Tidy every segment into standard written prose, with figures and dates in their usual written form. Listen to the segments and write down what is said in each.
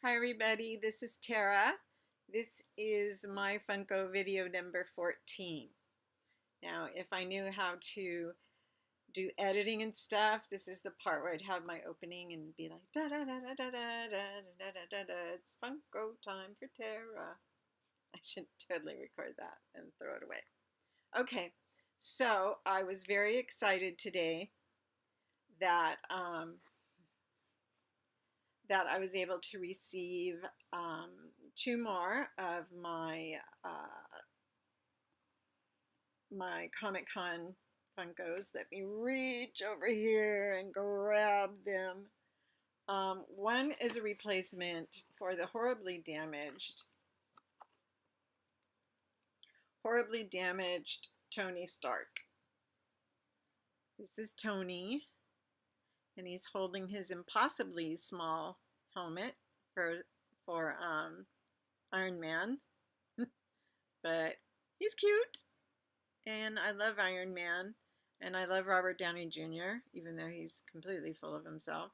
Hi everybody, this is Tara. This is my Funko video number 14. Now, if I knew how to do editing and stuff, this is the part where I'd have my opening and be like da da da da da da da da da da da. It's Funko time for Tara. I should totally record that and throw it away. Okay, so I was very excited today that I was able to receive two more of my Comic-Con Funkos. Let me reach over here and grab them. One is a replacement for the horribly damaged Tony Stark. This is Tony, and he's holding his impossibly small helmet for Iron Man, but he's cute, and I love Iron Man, and I love Robert Downey Jr., even though he's completely full of himself,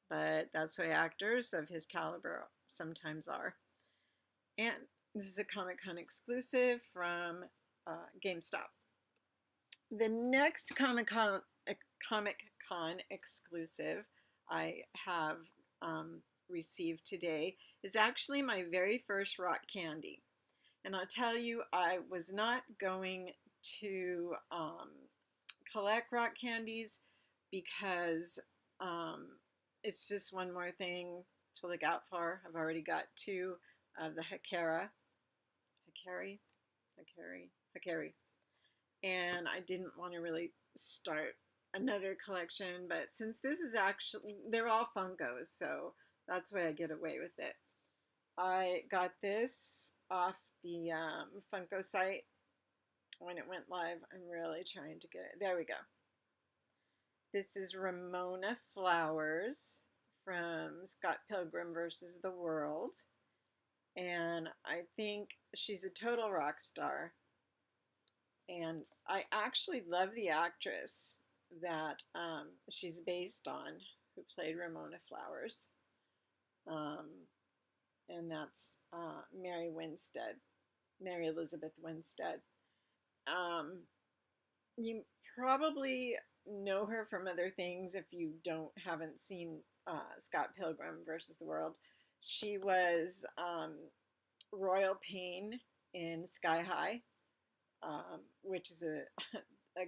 but that's the way actors of his caliber sometimes are. And this is a Comic-Con exclusive from GameStop. The next Comic-Con exclusive I have received today is actually my very first rock candy. And I'll tell you, I was not going to collect rock candies because it's just one more thing to look out for. I've already got two of the Hakari, and I didn't want to really start another collection, but since this is actually, they're all Funkos, so that's why I get away with it. I got this off the Funko site when it went live. I'm really trying to get it. There we go. This is Ramona Flowers from Scott Pilgrim versus the World, and I think she's a total rock star. And I actually love the actress that she's based on, who played Ramona Flowers. And that's Mary Elizabeth Winstead. You probably know her from other things if you haven't seen Scott Pilgrim versus the World. She was Royal Pain in Sky High. Which is a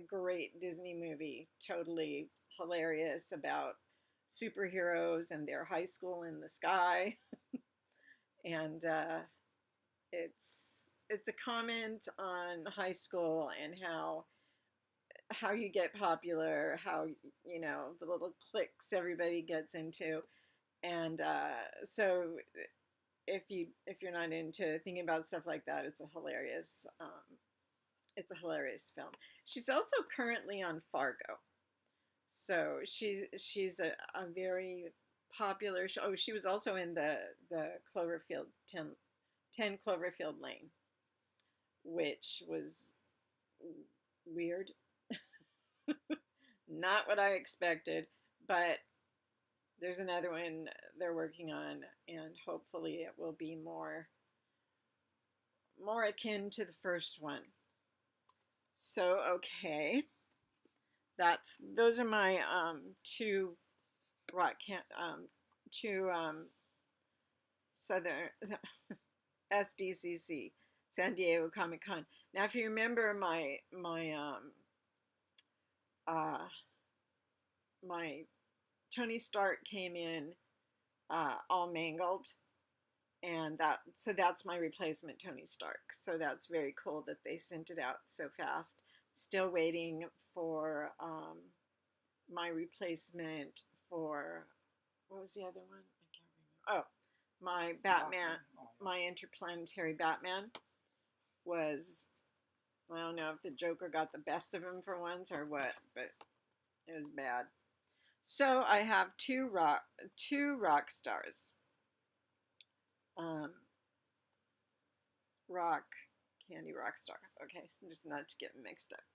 great Disney movie, totally hilarious, about superheroes and their high school in the sky. And it's a comment on high school and how you get popular, how, you know, the little cliques everybody gets into. And so if you're not into thinking about stuff like that, it's a hilarious film. She's also currently on Fargo, so she's a very popular show. Oh, she was also in the Cloverfield 10 Cloverfield Lane, which was weird. Not what I expected, but there's another one they're working on, and hopefully it will be more akin to the first one. So, okay, those are my two Southern SDCC, San Diego Comic-Con. Now, if you remember, my Tony Stark came in all mangled, and that's my replacement Tony Stark. So that's very cool that they sent it out so fast. Still waiting for my replacement for, what was the other one? I can't remember. Oh, my Batman, my Interplanetary Batman was, I don't know if the Joker got the best of him for once or what, but it was bad. So I have two rock stars. Rockstar. Okay, just not to get mixed up.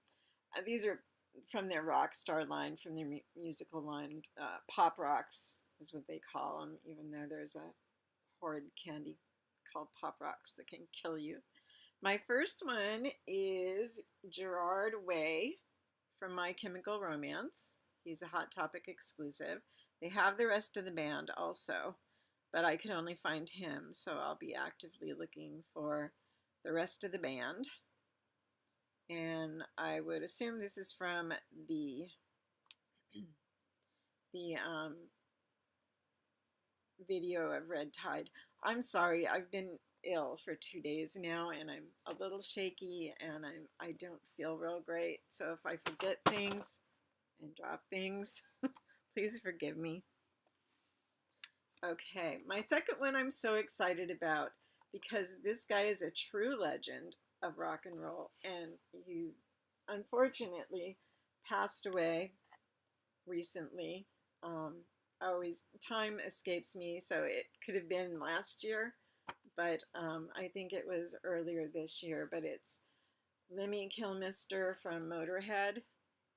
These are from their Rockstar line, from their musical line. Pop rocks is what they call them, even though there's a horrid candy called Pop Rocks that can kill you. My first one is Gerard Way from My Chemical Romance. He's a Hot Topic exclusive. They have the rest of the band also, but I could only find him, so I'll be actively looking for the rest of the band. And I would assume this is from the video of Red Tide. I'm sorry, I've been ill for 2 days now, and I'm a little shaky, and I don't feel real great. So if I forget things and drop things, please forgive me. Okay, my second one I'm so excited about because this guy is a true legend of rock and roll, and he's unfortunately passed away recently. Time escapes me, so it could have been last year, but I think it was earlier this year. But it's Lemmy Kilmister from Motorhead,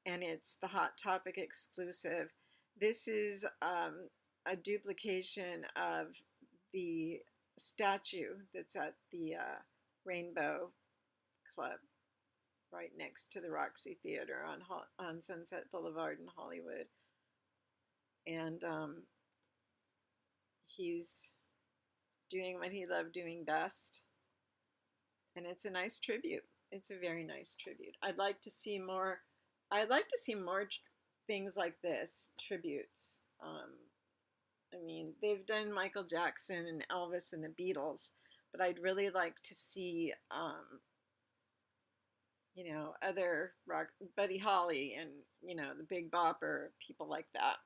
and it's the Hot Topic exclusive. This is a duplication of the statue that's at the Rainbow Club right next to the Roxy Theater on Sunset Boulevard in Hollywood. And he's doing what he loved doing best. And it's a nice tribute. It's a very nice tribute. I'd like to see more things like this, tributes. I mean, they've done Michael Jackson and Elvis and the Beatles, but I'd really like to see, other rock, Buddy Holly and, the Big Bopper, people like that.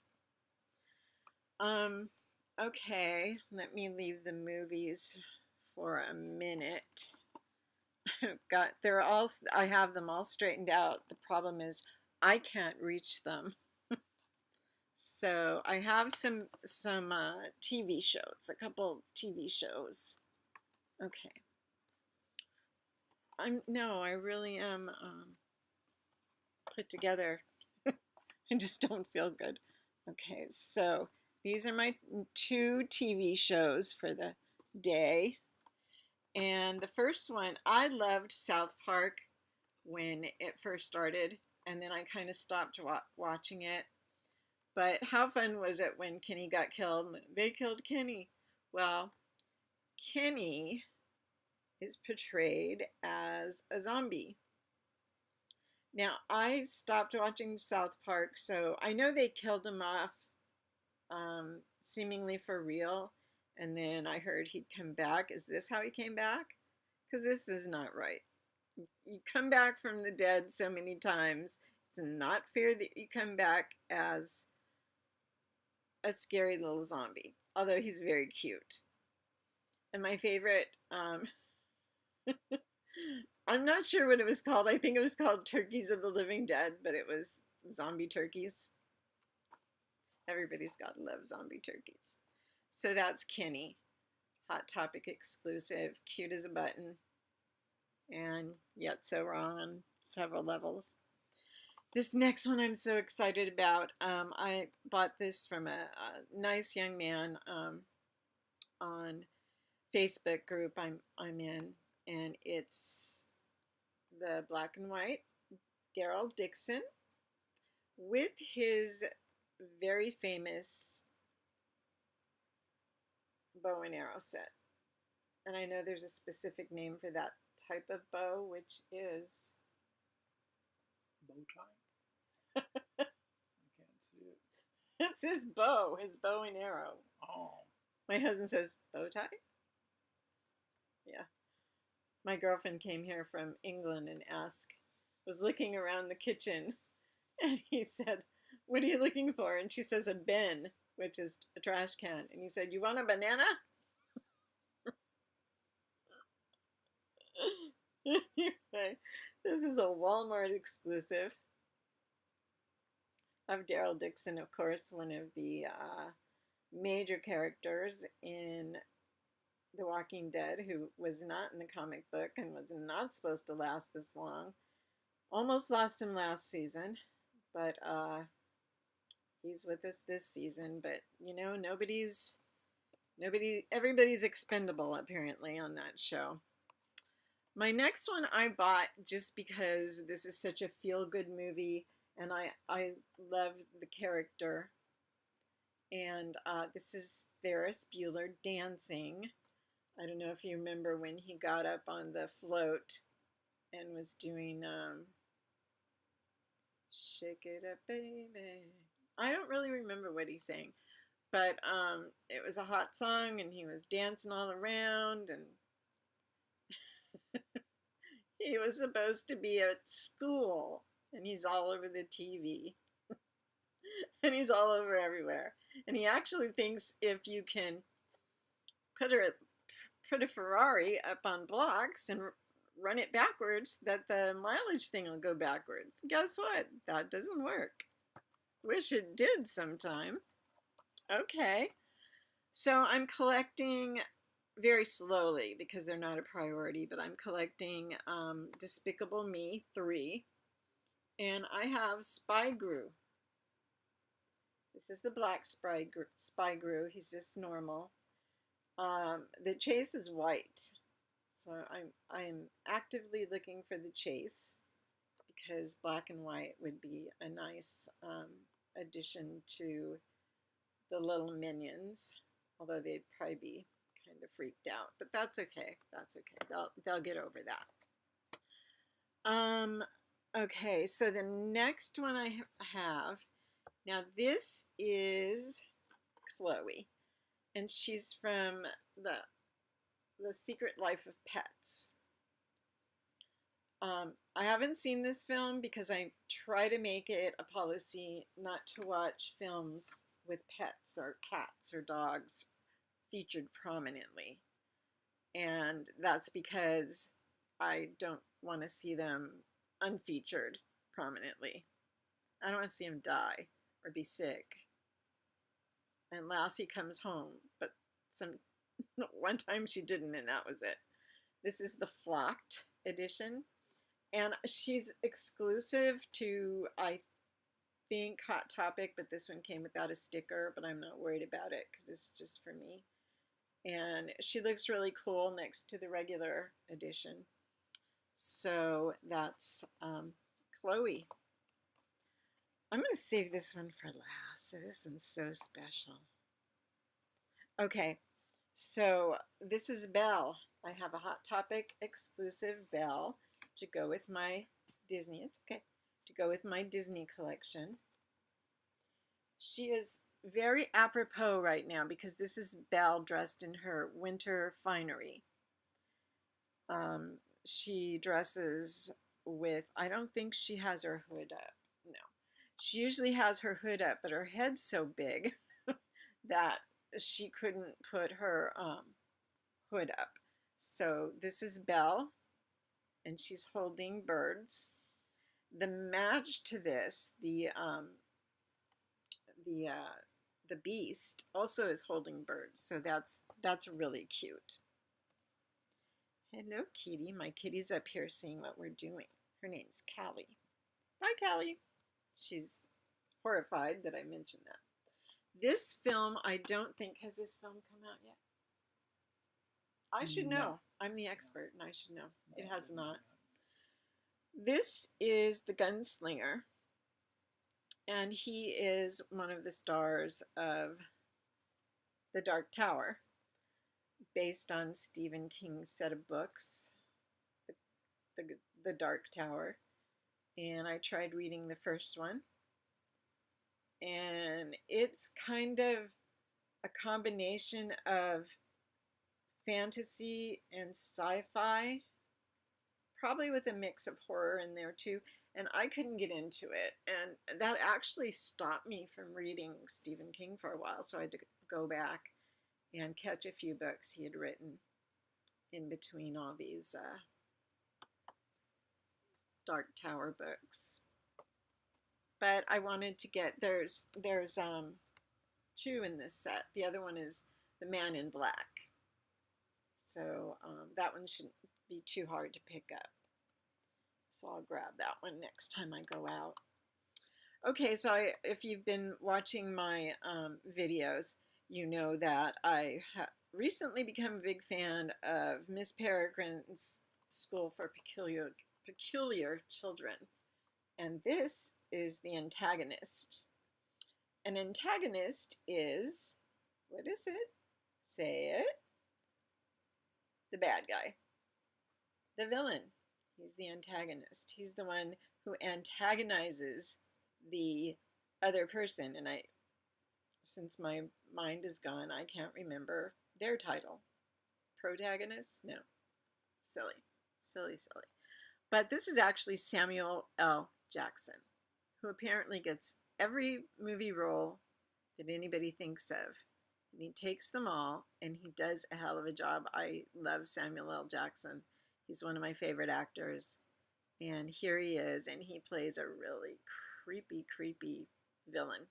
Okay, let me leave the movies for a minute. I have them all straightened out. The problem is I can't reach them. So I have some TV shows, a couple TV shows. Okay. I really am put together. I just don't feel good. Okay, so these are my 2 TV shows for the day. And the first one, I loved South Park when it first started, and then I kind of stopped watching it. But how fun was it when Kenny got killed? They killed Kenny. Well, Kenny is portrayed as a zombie. Now, I stopped watching South Park, so I know they killed him off seemingly for real, and then I heard he'd come back. Is this how he came back? Because this is not right. You come back from the dead so many times. It's not fair that you come back as a scary little zombie, although he's very cute. And my favorite, I'm not sure what it was called. I think it was called Turkeys of the Living Dead, but it was zombie turkeys. Everybody's got to love zombie turkeys. So that's Kenny, Hot Topic exclusive, cute as a button, and yet so wrong on several levels. This next one I'm so excited about. I bought this from a nice young man on Facebook group I'm in, and it's the black and white Daryl Dixon with his very famous bow and arrow set. And I know there's a specific name for that type of bow, which is bow tie. I can't see it. It's his bow and arrow. Oh. My husband says bow tie. Yeah. My girlfriend came here from England and was looking around the kitchen, and he said, "What are you looking for?" And she says, "A bin," which is a trash can. And he said, "You want a banana?" Anyway, this is a Walmart exclusive of Daryl Dixon, of course, one of the major characters in The Walking Dead, who was not in the comic book and was not supposed to last this long. Almost lost him last season, but he's with us this season. But nobody's Everybody's expendable apparently on that show. My next one I bought just because this is such a feel-good movie, and I love the character. And this is Ferris Bueller dancing. I don't know if you remember when he got up on the float and was doing "Shake It Up, Baby." I don't really remember what he's saying, but it was a hot song, and he was dancing all around, and he was supposed to be at school, and he's all over the TV, and he's all over everywhere. And he actually thinks if you can put a Ferrari up on blocks and run it backwards, that the mileage thing will go backwards. Guess what? That doesn't work. Wish it did sometime. Okay. So I'm collecting very slowly because they're not a priority, but I'm collecting Despicable Me 3. And I have Spy Gru. This is the black Spy Gru. He's just normal. The chase is white. So I'm actively looking for the chase because black and white would be a nice addition to the little minions, although they'd probably be kind of freaked out, but that's okay. That's okay. They'll get over that. Okay, so the next one I have, now this is Chloe, and she's from the Secret Life of Pets. I haven't seen this film because I try to make it a policy not to watch films with pets or cats or dogs featured prominently. And that's because I don't want to see them unfeatured prominently. I don't want to see them die or be sick. And Lassie comes home, but one time she didn't, and that was it. This is the flocked edition, and she's exclusive to, I think, Hot Topic, but this one came without a sticker, but I'm not worried about it because this is just for me. And she looks really cool next to the regular edition. So that's Chloe. I'm going to save this one for last. This one's so special. Okay, so this is Belle. I have a Hot Topic exclusive Belle to go with my Disney. It's okay. To go with my Disney collection. She is very apropos right now because this is Belle dressed in her winter finery. She dresses with, I don't think she has her hood up. No. She usually has her hood up, but her head's so big that she couldn't put her hood up. So this is Belle, and she's holding birds. The match to this, the Beast, also is holding birds, so that's really cute. Hello, kitty. My kitty's up here seeing what we're doing. Her name's Callie. Bye, Callie. She's horrified that I mentioned that. This film, I don't think, has this film come out yet? I should know. No. I'm the expert, and I should know. It has not. This is The Gunslinger, and he is one of the stars of The Dark Tower, based on Stephen King's set of books, The Dark Tower. And I tried reading the first one, and it's kind of a combination of fantasy and sci-fi, probably with a mix of horror in there too, and I couldn't get into it, and that actually stopped me from reading Stephen King for a while, so I had to go back and catch a few books he had written in between all these Dark Tower books. But I wanted to get, there's two in this set. The other one is The Man in Black. So that one shouldn't be too hard to pick up. So I'll grab that one next time I go out. Okay, so if you've been watching my videos, you know that I have recently become a big fan of Miss Peregrine's School for Peculiar Children. And this is the antagonist. An antagonist is, what is it? Say it. The bad guy. The villain. He's the antagonist. He's the one who antagonizes the other person. And since my mind is gone, I can't remember their title. Protagonist? No. Silly. Silly, silly. But this is actually Samuel L. Jackson, who apparently gets every movie role that anybody thinks of. And he takes them all, and he does a hell of a job. I love Samuel L. Jackson. He's one of my favorite actors. And here he is, and he plays a really creepy, creepy villain.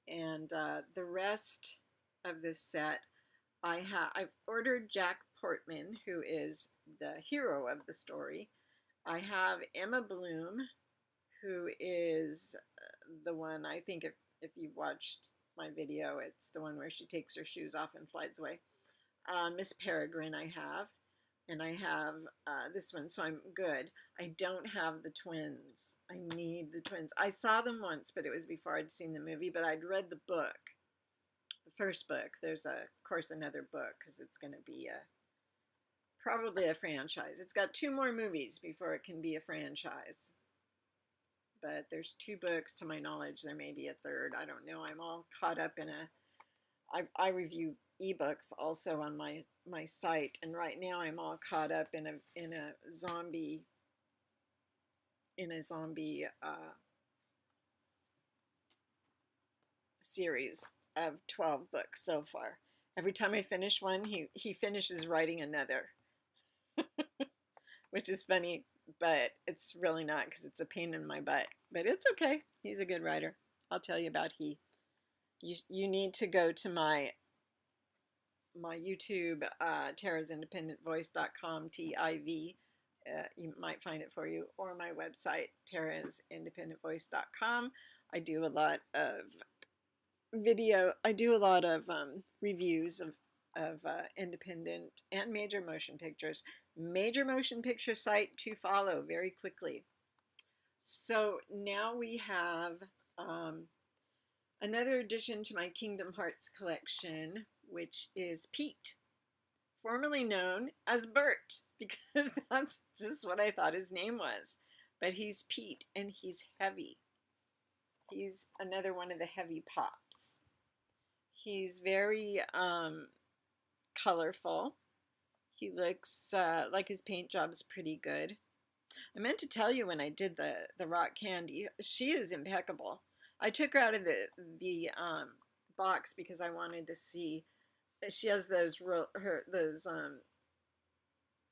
And the rest of this set, I've ordered Jack Portman, who is the hero of the story. I have Emma Bloom, who is the one, I think if you've watched my video, it's the one where she takes her shoes off and flies away. Miss Peregrine I have, and I have this one, so I'm good. I don't have the twins. I need the twins. I saw them once, but it was before I'd seen the movie, but I'd read the book, the first book. There's, of course, another book, because it's going to be probably a franchise. It's got 2 more movies before it can be a franchise. But there's 2 books, to my knowledge. There may be a third. I don't know. I'm all caught up in I review ebooks also on my site, and right now I'm all caught up in a zombie series of 12 books so far. Every time I finish one, he finishes writing another, which is funny, but it's really not, because it's a pain in my butt. But it's okay. He's a good writer. I'll tell you about he. You need to go to my YouTube, tarasindependentvoice.com, TIV. You might find it for you, or my website, tarasindependentvoice.com. I do a lot of reviews of independent and major motion pictures. Major motion picture site to follow very quickly. So now we have another addition to my Kingdom Hearts collection, which is Pete, formerly known as Bert, because that's just what I thought his name was. But he's Pete, and he's heavy. He's another one of the heavy pops. He's very colorful. He looks like his paint job's pretty good. I meant to tell you when I did the rock candy, she is impeccable. I took her out of the box because I wanted to see. She has those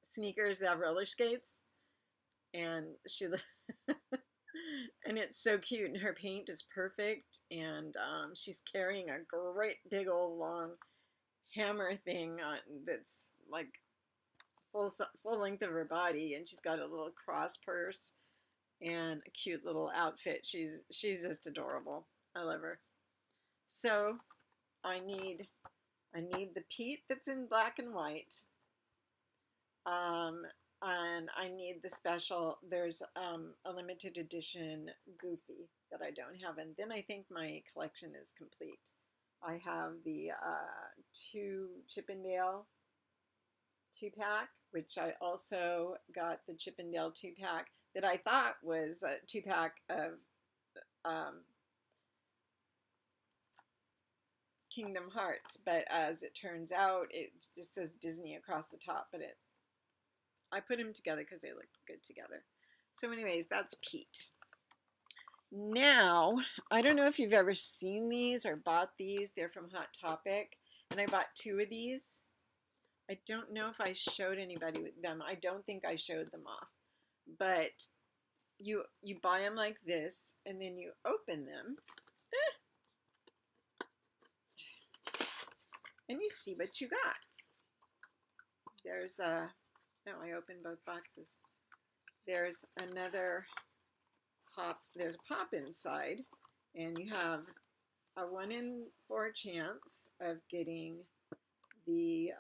sneakers that have roller skates, and and it's so cute, and her paint is perfect, and she's carrying a great big old long hammer thing that's like full length of her body, and she's got a little cross purse and a cute little outfit. She's just adorable. I love her. So I need the Pete that's in black and white. And I need the special. There's a limited edition Goofy that I don't have, and then I think my collection is complete. I have the 2 Chippendale 2-pack, which I also got the Chippendale 2-pack that I thought was a 2-pack of Kingdom Hearts, but as it turns out, it just says Disney across the top, but I put them together because they look good together. So anyways, that's Pete. Now, I don't know if you've ever seen these or bought these. They're from Hot Topic, and I bought 2 of these. I don't know if I showed anybody with them. I don't think I showed them off. But you buy them like this, and then you open them. And you see what you got. There's a... Oh, I opened both boxes. There's another pop. There's a pop inside. And you have a 1 in 4 chance of getting the,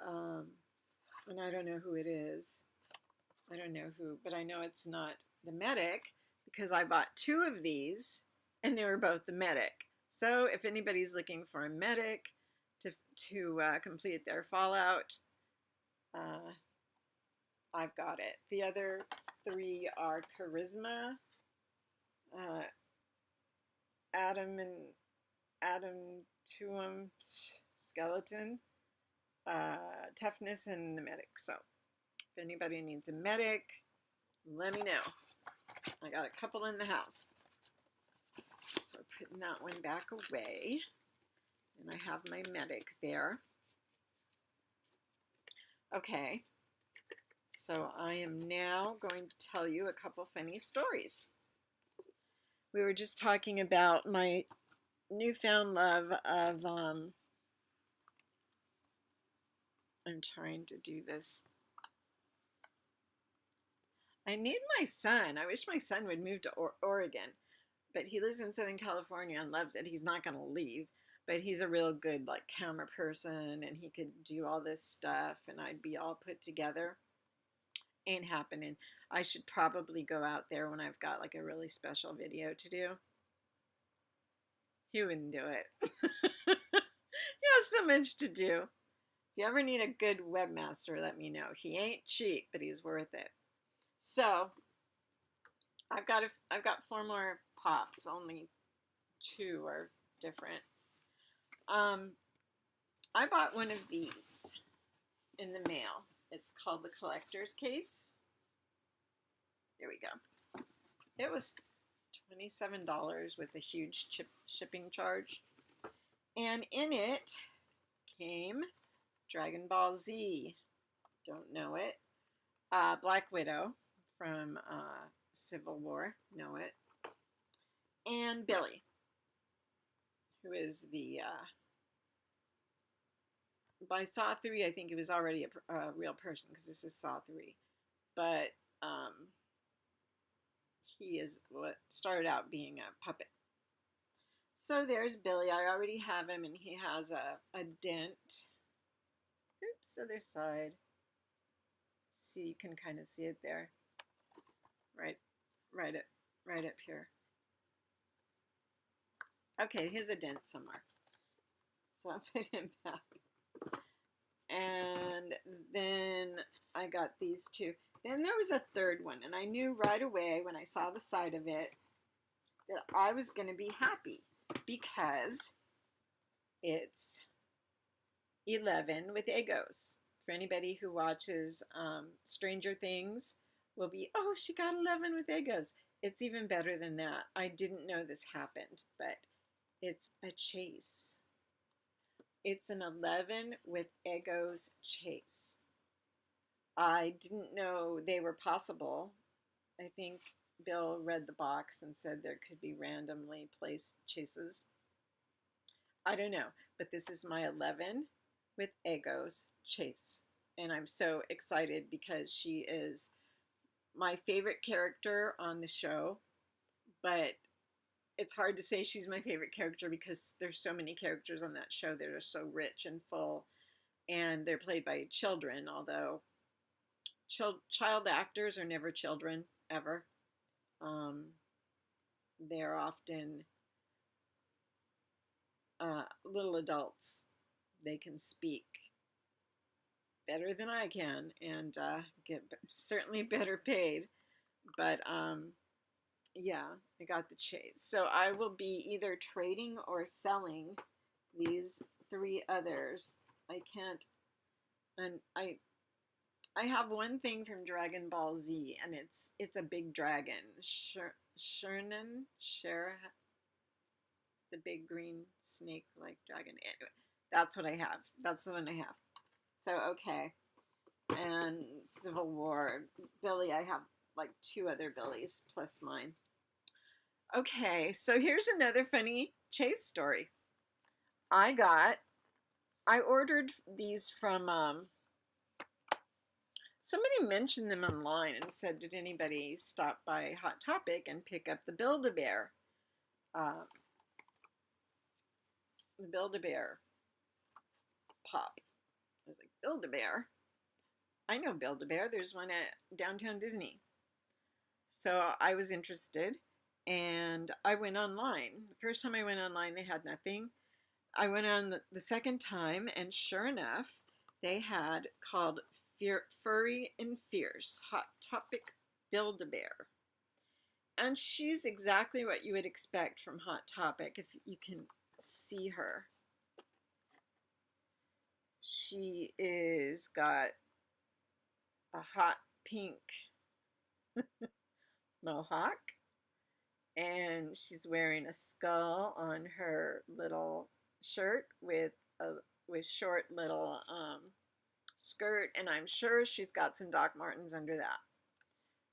and I don't know who it is. I don't know who, but I know it's not the medic because I bought 2 of these and they were both the medic. So if anybody's looking for a medic to complete their Fallout, I've got it. The other 3 are Charisma, Adam and Adam Tuum Skeleton, Toughness, and the medic. So if anybody needs a medic, let me know. I got a couple in the house. So I'm putting that one back away. And I have my medic there. Okay. So I am now going to tell you a couple funny stories. We were just talking about my newfound love of, I'm trying to do this. I need my son. I wish my son would move to Oregon, but he lives in Southern California and loves it. He's not going to leave, but he's a real good like camera person and he could do all this stuff and I'd be all put together. Ain't happening. I should probably go out there when I've got like a really special video to do. He wouldn't do it. He has so much to do. If you ever need a good webmaster, let me know. He ain't cheap, but he's worth it. So I've got 4 more pops. Only 2 are different. I bought one of these in the mail. It's called the collector's case. There we go. It was $27 with a huge shipping charge. And in it came Dragon Ball Z. Don't know it. Black Widow from Civil War. Know it. And Billy, who is the... by Saw 3, I think he was already a real person because this is Saw 3. But he is what started out being a puppet. So there's Billy. I already have him, and he has a dent. Oops, other side. See, you can kind of see it there. Right up here. Okay, here's a dent somewhere. So I'll put him back. And then I got these 2. Then there was a 3rd one, and I knew right away when I saw the side of it that I was going to be happy because it's 11 with Eggos. For anybody who watches Stranger Things will be, oh, she got 11 with Eggos. It's even better than that. I didn't know this happened, but it's a chase. It's an 11 with Eggos chase. I didn't know they were possible. I think Bill read the box and said there could be randomly placed chases. I don't know, but this is my 11 with Eggos chase. And I'm so excited because she is my favorite character on the show, but it's hard to say she's my favorite character because there's so many characters on that show that are so rich and full, and they're played by children, although child actors are never children, ever. They're often little adults. They can speak better than I can and get certainly better paid. But yeah, I got the chase. So I will be either trading or selling these 3 others. I can't, and I have one thing from Dragon Ball Z, and it's a big dragon, Shernan, the big green snake-like dragon. Anyway, that's what I have. That's the one I have. So okay, and Civil War, Billy. I have like 2 other Billies plus mine. Okay, so here's another funny chase story. I ordered these from, somebody mentioned them online and said, did anybody stop by Hot Topic and pick up the Build-A-Bear? the Build-A-Bear pop. I was like, Build-A-Bear? I know Build-A-Bear. There's one at Downtown Disney. So I was interested, and I went online. The first time I went online, they had nothing. I went on the second time, and sure enough, they had called Furry and Fierce Hot Topic Build-A-Bear. And she's exactly what you would expect from Hot Topic if you can see her. She is got a hot pink mohawk, and she's wearing a skull on her little shirt with short little skirt, and I'm sure she's got some Doc Martens under that.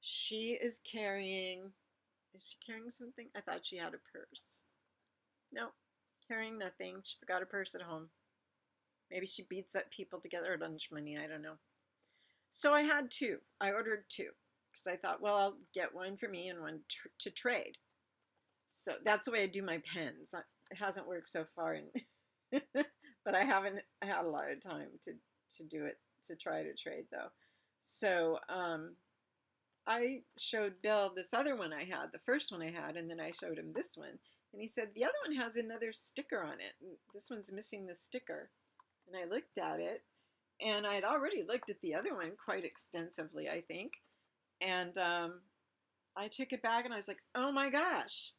She is carrying, is she carrying something? I thought she had a purse. No, carrying nothing. She forgot her purse at home. Maybe she beats up people to get her lunch money. I don't know. So I had two. I ordered two because I thought, well, I'll get one for me and one to trade. So that's the way I do my pens. It hasn't worked so far, but I haven't had a lot of time to do it, to try to trade though. So I showed Bill this other one I had, the first one I had, and then I showed him this one. And he said, the other one has another sticker on it. And this one's missing the sticker. And I looked at it, and I had already looked at the other one quite extensively, I think. And I took it back, and I was like, oh my gosh,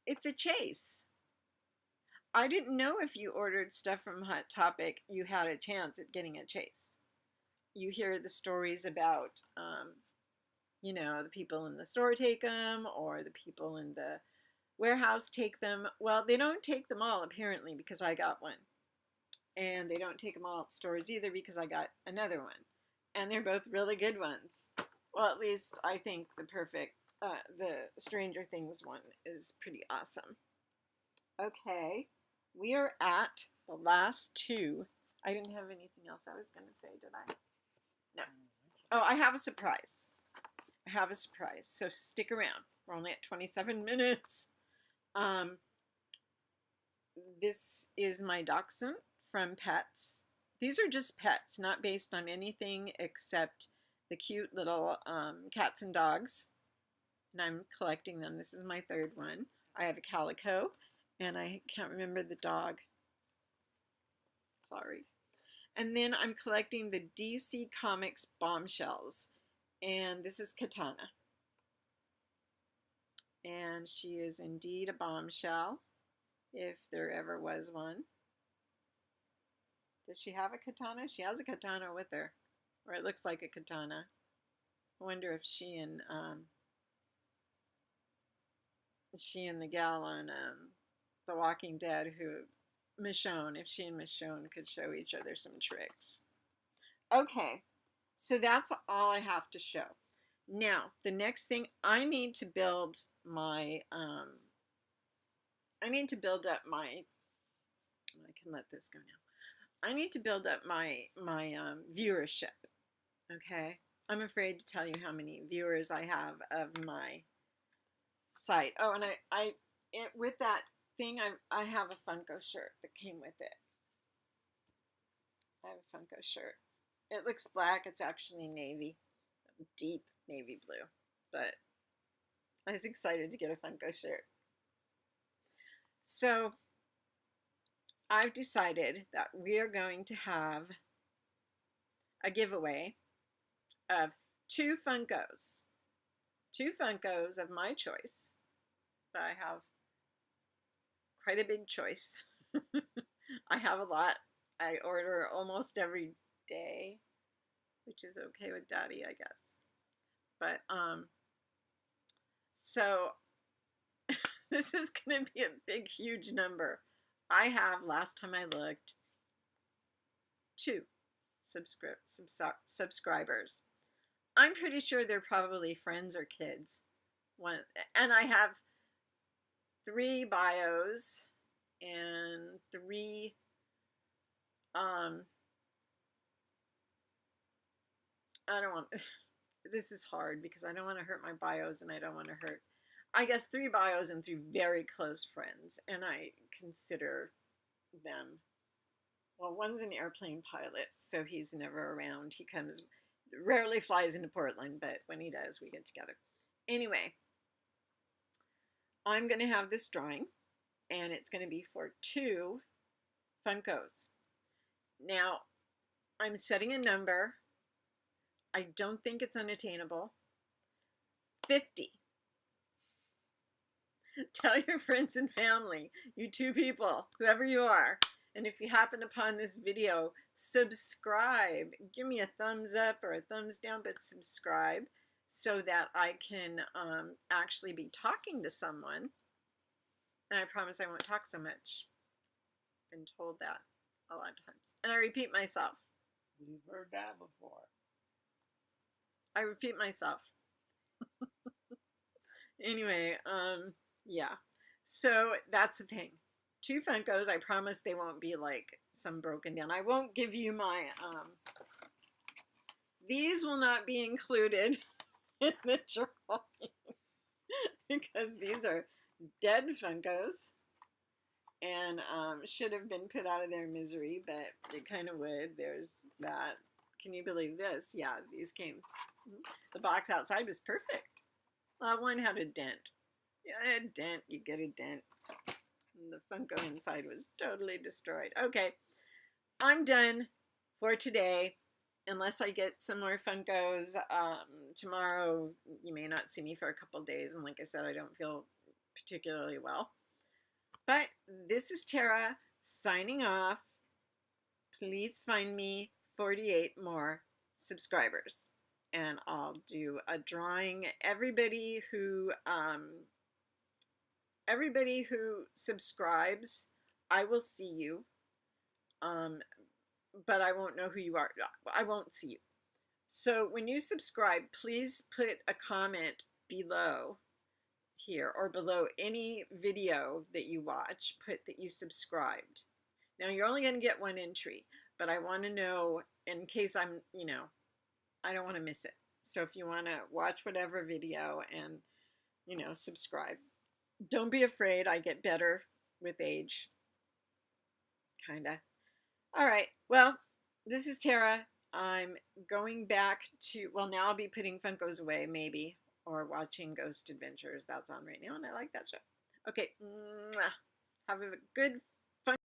it's a chase. I didn't know if you ordered stuff from Hot Topic, you had a chance at getting a chase. You hear the stories about, you know, the people in the store take them, or the people in the warehouse take them. Well, they don't take them all, apparently, because I got one. And they don't take them all at stores either, because I got another one. And they're both really good ones. Well, at least I think the Stranger Things one is pretty awesome. Okay, we are at the last two. I didn't have anything else I was going to say, did I? No. Oh, I have a surprise. I have a surprise, so stick around. We're only at 27 minutes. This is my dachshund from Pets. These are just pets, not based on anything except the cute little cats and dogs. And I'm collecting them. This is my third one. I have a calico, and I can't remember the dog. Sorry. And then I'm collecting the DC Comics bombshells. And this is Katana. And she is indeed a bombshell, if there ever was one. Does she have a katana? She has a katana with her. Or it looks like a katana. I wonder if she and the gal on The Walking Dead, Michonne, if she and Michonne could show each other some tricks. Okay, so that's all I have to show. Now, the next thing, I need to build my, I need to build up my, I can let this go now. I need to build up my viewership, okay? I'm afraid to tell you how many viewers I have of my site. Oh, and with that thing, I have a Funko shirt that came with it. I have a Funko shirt. It looks black. It's actually navy, deep navy blue. But I was excited to get a Funko shirt. So I've decided that we are going to have a giveaway of two Funkos. Two Funkos of my choice. But I have quite a big choice. I have a lot. I order almost every day, which is okay with Daddy, I guess. But so this is going to be a big, huge number. I have, last time I looked, 2 subscribers. I'm pretty sure they're probably friends or kids. And I have 3 bios and 3 I don't want, this is hard because I don't want to hurt my bios, and I don't want to hurt, I guess 3 bios and 3 very close friends, and I consider them. Well, one's an airplane pilot, so he's never around. He rarely flies into Portland, but when he does, we get together. Anyway, I'm going to have this drawing, and it's going to be for 2 Funkos. Now, I'm setting a number. I don't think it's unattainable. 50. Tell your friends and family, you 2 people, whoever you are. And if you happen upon this video, subscribe. Give me a thumbs up or a thumbs down, but subscribe so that I can actually be talking to someone. And I promise I won't talk so much. Been told that a lot of times. And I repeat myself. We've heard that before. I repeat myself. Anyway, yeah. So that's the thing. 2 Funkos. I promise they won't be like some broken down. I won't give you my, these will not be included in the drawing because these are dead Funkos and should have been put out of their misery, but it kind of would. There's that. Can you believe this? Yeah, these came. The box outside was perfect. One had a dent. Yeah, a dent. You get a dent. And the Funko inside was totally destroyed. Okay, I'm done for today. Unless I get some more Funkos tomorrow, you may not see me for a couple days. And like I said, I don't feel particularly well. But this is Tara signing off. Please find me 48 more subscribers. And I'll do a drawing. Everybody who subscribes, I will see you. But I won't know who you are. I won't see you. So when you subscribe, please put a comment below here or below any video that you watch. Put that you subscribed. Now you're only going to get 1 entry, but I want to know in case I'm, I don't want to miss it. So if you want to watch whatever video and, subscribe. Don't be afraid. I get better with age. Kinda. All right. Well, this is Tara. I'm going back to, well, now I'll be putting Funkos away, maybe, or watching Ghost Adventures. That's on right now, and I like that show. Okay. Have a good